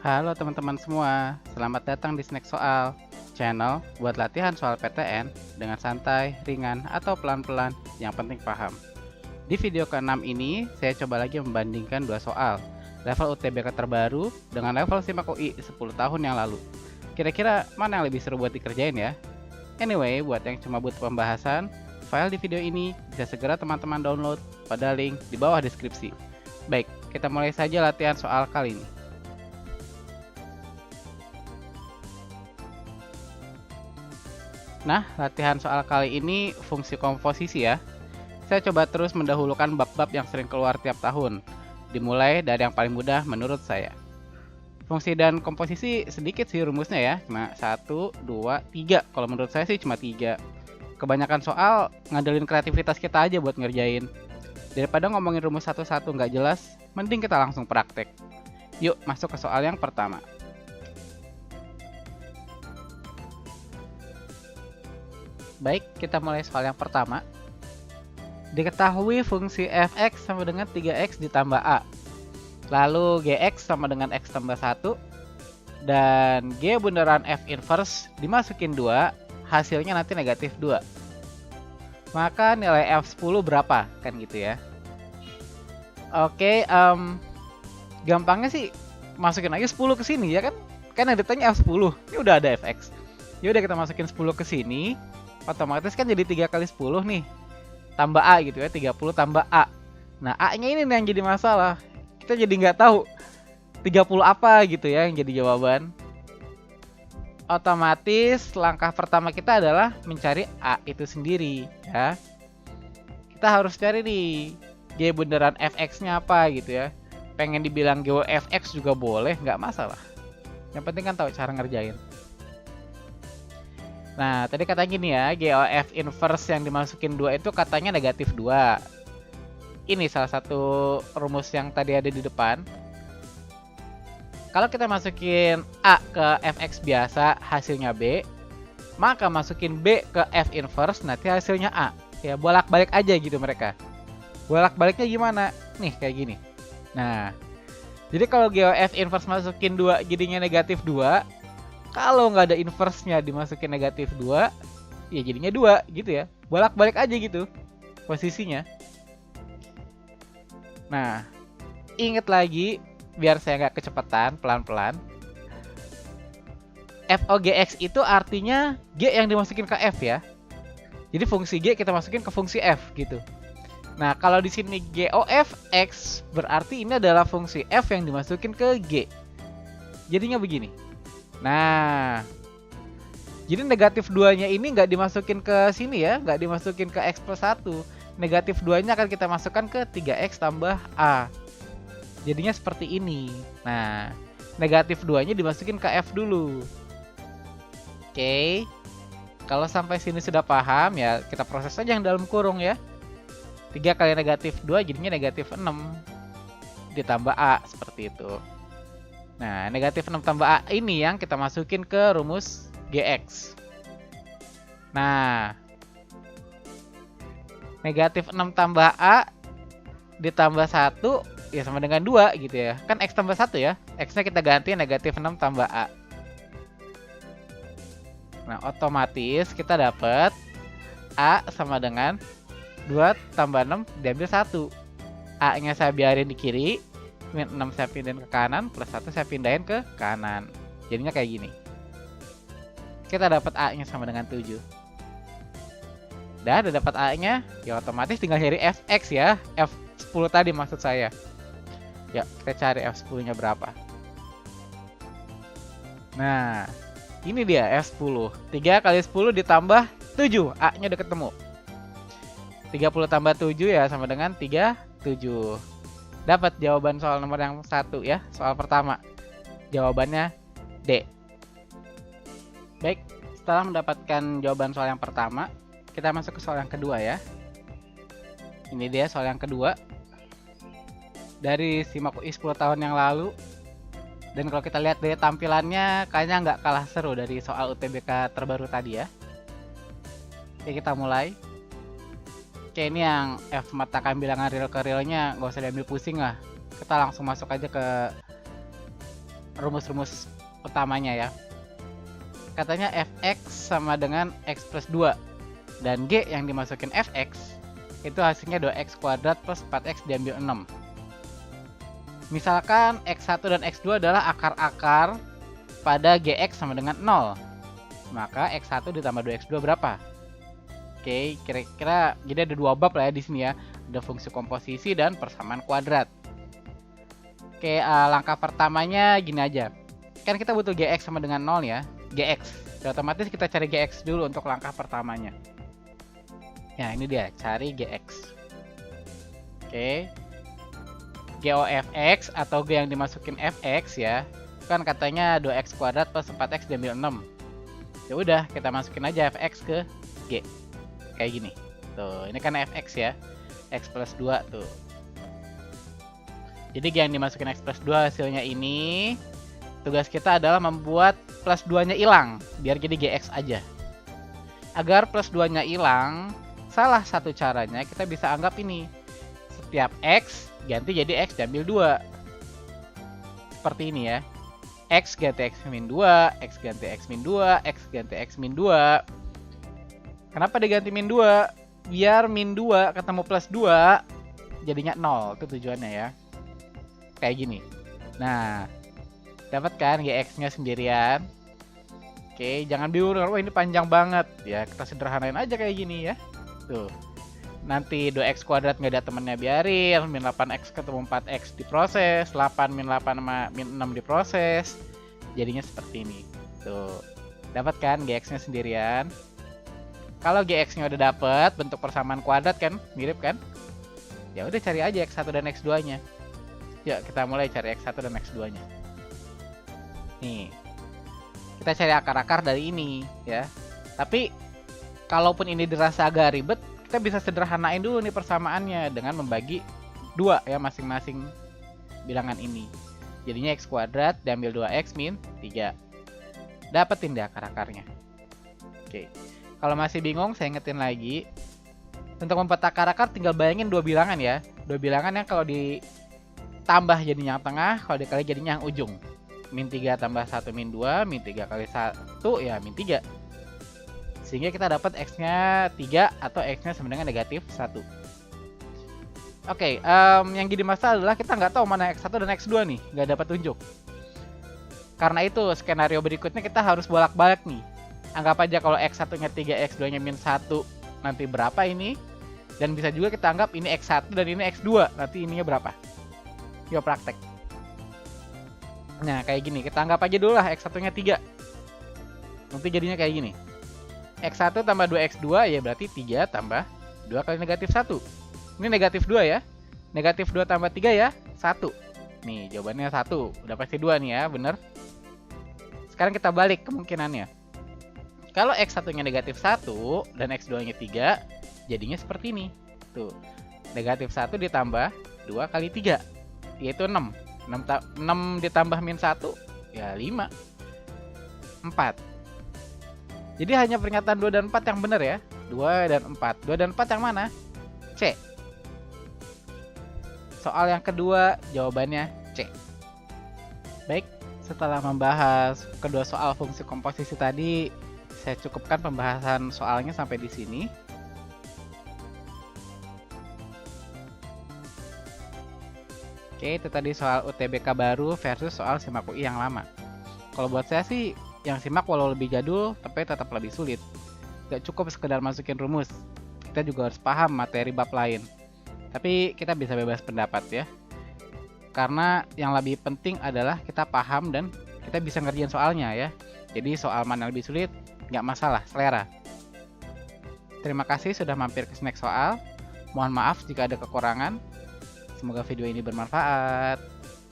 Halo teman-teman semua, selamat datang di Snack Soal, channel buat latihan soal PTN dengan santai, ringan, atau pelan-pelan, yang penting paham. Di video ke-6 ini, saya coba lagi membandingkan dua soal, level UTBK terbaru dengan level SIMAK UI 10 tahun yang lalu. Kira-kira mana yang lebih seru buat dikerjain ya? Anyway, buat yang cuma butuh pembahasan, file di video ini bisa segera teman-teman download pada link di bawah deskripsi. Baik, kita mulai saja latihan soal kali ini. Nah, latihan soal kali ini fungsi komposisi ya. Saya coba terus mendahulukan bab-bab yang sering keluar tiap tahun, dimulai dari yang paling mudah menurut saya. Fungsi dan komposisi sedikit sih rumusnya ya, cuma 1, 2, 3. Kalau menurut saya sih cuma 3. Kebanyakan soal ngandelin kreativitas kita aja buat ngerjain. Daripada ngomongin rumus satu-satu nggak jelas, mending kita langsung praktek. Yuk masuk ke soal yang pertama. Baik, kita mulai soal yang pertama. Diketahui fungsi f(x) sama dengan 3x ditambah a. Lalu gx sama dengan x tambah 1. Dan g bundaran f inverse dimasukin 2, hasilnya nanti negatif 2. Maka nilai f10 berapa? Kan gitu ya. Oke, gampangnya sih masukin aja 10 ke sini ya kan? Kan yang ditanya f10, ini udah ada fx. Yaudah kita masukin 10 ke sini. Otomatis kan jadi 3 kali 10 nih. Tambah A gitu ya, 30 tambah A. Nah, A-nya ini nih yang jadi masalah. Kita jadi nggak tahu 30 apa gitu ya yang jadi jawaban. Otomatis langkah pertama kita adalah mencari A itu sendiri ya. Kita harus cari nih G bundaran fx-nya apa gitu ya. Pengen dibilang GOFX juga boleh, nggak masalah. Yang penting kan tahu cara ngerjain. Nah, tadi katanya gini ya, GOF inverse yang dimasukin 2 itu katanya negatif 2. Ini salah satu rumus yang tadi ada di depan. Kalau kita masukin A ke fx biasa, hasilnya B. Maka masukin B ke f inverse, nanti hasilnya A. Ya, bolak-balik aja gitu mereka. Bolak-baliknya gimana? Nih, kayak gini. Nah, jadi kalau GOF inverse masukin 2 jadinya negatif 2. Kalau nggak ada inverse-nya dimasukin negatif 2, ya jadinya 2 gitu ya. Bolak-balik aja gitu posisinya. Nah, inget lagi biar saya nggak kecepatan, pelan-pelan. FOGX itu artinya G yang dimasukin ke F ya. Jadi fungsi G kita masukin ke fungsi F gitu. Nah, kalau di sini GOFX berarti ini adalah fungsi F yang dimasukin ke G. Jadinya begini. Nah, jadi negatif 2-nya ini nggak dimasukin ke sini ya, nggak dimasukin ke X plus 1. Negatif 2-nya akan kita masukkan ke 3X tambah A. Jadinya seperti ini. Nah, negatif 2-nya dimasukin ke F dulu. Oke, kalau sampai sini sudah paham ya, kita proses aja yang dalam kurung ya. 3 kali negatif 2 jadinya negatif 6. Ditambah A, seperti itu. Nah, negatif 6 tambah A ini yang kita masukin ke rumus GX. Nah, negatif 6 tambah A ditambah 1 ya sama dengan 2 gitu ya. Kan X tambah 1 ya. X-nya kita ganti negatif 6 tambah A. Nah, otomatis kita dapat A sama dengan 2 tambah 6 diambil 1. A-nya saya biarin di kiri. Min 6 saya pindahin ke kanan, plus 1 saya pindahin ke kanan. Jadinya kayak gini. Kita dapat A-nya sama dengan 7. Udah dapat A-nya, ya otomatis tinggal cari fx ya. F10 tadi maksud saya. Ya, kita cari F10-nya berapa. Nah, ini dia F10. 3 kali 10 ditambah 7. A-nya udah ketemu. 30 tambah 7 ya sama dengan 37. Dapat jawaban soal nomor yang 1 ya, soal pertama. Jawabannya D. Baik, setelah mendapatkan jawaban soal yang pertama, kita masuk ke soal yang kedua ya. Ini dia soal yang kedua. Dari SIMAK UI 10 tahun yang lalu. Dan kalau kita lihat dari tampilannya, kayaknya nggak kalah seru dari soal UTBK terbaru tadi ya. Oke, kita mulai. Oke, ini yang F matakan bilangan real ke realnya nggak usah diambil pusing lah. Kita langsung masuk aja ke rumus-rumus utamanya ya. Katanya fx sama dengan x plus 2. Dan G yang dimasukin fx itu hasilnya 2x kuadrat plus 4x diambil 6. Misalkan x1 dan x2 adalah akar-akar pada gx sama dengan 0. Maka x1 ditambah 2x2 berapa? Oke, kira-kira jadi ada dua bab lah ya di sini ya. Ada fungsi komposisi dan persamaan kuadrat. Oke, langkah pertamanya gini aja. Kan kita butuh gx sama dengan 0 ya. Gx. Dan otomatis kita cari gx dulu untuk langkah pertamanya. Ya, ini dia, cari gx. Oke. GOFX atau G yang dimasukin fx ya. Kan katanya 2x kuadrat plus 4x diambil 6. Ya udah, kita masukin aja fx ke G. Kayak gini. Tuh, ini kan fx ya. X plus 2 tuh. Jadi G yang dimasukin x plus 2 hasilnya ini. Tugas kita adalah membuat plus 2-nya hilang. Biar jadi gx aja. Agar plus 2-nya hilang, salah satu caranya kita bisa anggap ini. Setiap x ganti jadi x diambil 2. Seperti ini ya. X ganti x min 2, x ganti x min 2, x ganti x min 2. Kenapa diganti min 2? Biar min 2 ketemu plus 2 jadinya 0. Itu tujuannya ya. Kayak gini. Nah, dapat kan gx-nya sendirian. Oke, jangan bingung, wah ini panjang banget. Ya, kita sederhanain aja kayak gini ya. Tuh. Nanti 2x kuadrat nggak ada temennya, biarin. Min 8x ketemu 4x diproses. 8 min 8 sama min 6 diproses. Jadinya seperti ini. Tuh. Dapat kan gx-nya sendirian. Kalau gx-nya udah dapet, bentuk persamaan kuadrat kan, mirip kan? Ya udah cari aja x1 dan x2-nya. Yuk kita mulai cari x1 dan x2-nya. Nih. Kita cari akar-akar dari ini ya. Tapi kalaupun ini dirasa agak ribet, kita bisa sederhanain dulu nih persamaannya dengan membagi 2 ya masing-masing bilangan ini. Jadinya x kuadrat diambil 2x min 3. Dapetin deh akar-akarnya. Oke. Kalau masih bingung, saya ingetin lagi. Untuk membuat akar-akar tinggal bayangin dua bilangan ya. Dua bilangan yang kalau ditambah jadinya yang tengah, kalau dikali jadinya yang ujung. Min 3 tambah 1 min 2, min 3 kali 1 ya min 3. Sehingga kita dapat x-nya 3 atau x-nya sama dengan negatif 1. Oke, yang jadi masalah adalah kita nggak tahu mana x1 dan x2 nih. Nggak dapat tunjuk. Karena itu, skenario berikutnya kita harus bolak-balik nih. Anggap aja kalau x1-nya 3, x2-nya min 1, nanti berapa ini? Dan bisa juga kita anggap ini x1 dan ini x2, nanti ininya berapa? Yuk praktek. Nah, kayak gini. Kita anggap aja dulu lah x1-nya 3. Nanti jadinya kayak gini. x1 tambah 2x2 ya berarti 3 tambah 2 kali negatif 1. Ini negatif 2 ya. Negatif 2 tambah 3 ya, 1. Nih, jawabannya 1. Udah pasti 2 nih ya, bener. Sekarang kita balik kemungkinannya. Kalau x1-nya negatif 1 dan x2-nya 3, jadinya seperti ini. Tuh, negatif 1 ditambah 2 kali 3, yaitu 6. 6 ditambah min 1, ya 5. 4. Jadi hanya pernyataan 2 dan 4 yang benar ya. 2 dan 4. 2 dan 4 yang mana? C. Soal yang kedua, jawabannya C. Baik, setelah membahas kedua soal fungsi komposisi tadi, saya cukupkan pembahasan soalnya sampai di sini. Oke, itu tadi soal UTBK baru versus soal SIMAK UI yang lama. Kalau buat saya sih, yang SIMAK walau lebih jadul, tapi tetap lebih sulit. Gak cukup sekedar masukin rumus. Kita juga harus paham materi bab lain. Tapi kita bisa bebas pendapat ya. Karena yang lebih penting adalah kita paham dan kita bisa ngerjain soalnya ya. Jadi soal mana lebih sulit, nggak masalah, selera. Terima kasih sudah mampir ke Snack Soal. Mohon maaf jika ada kekurangan. Semoga video ini bermanfaat.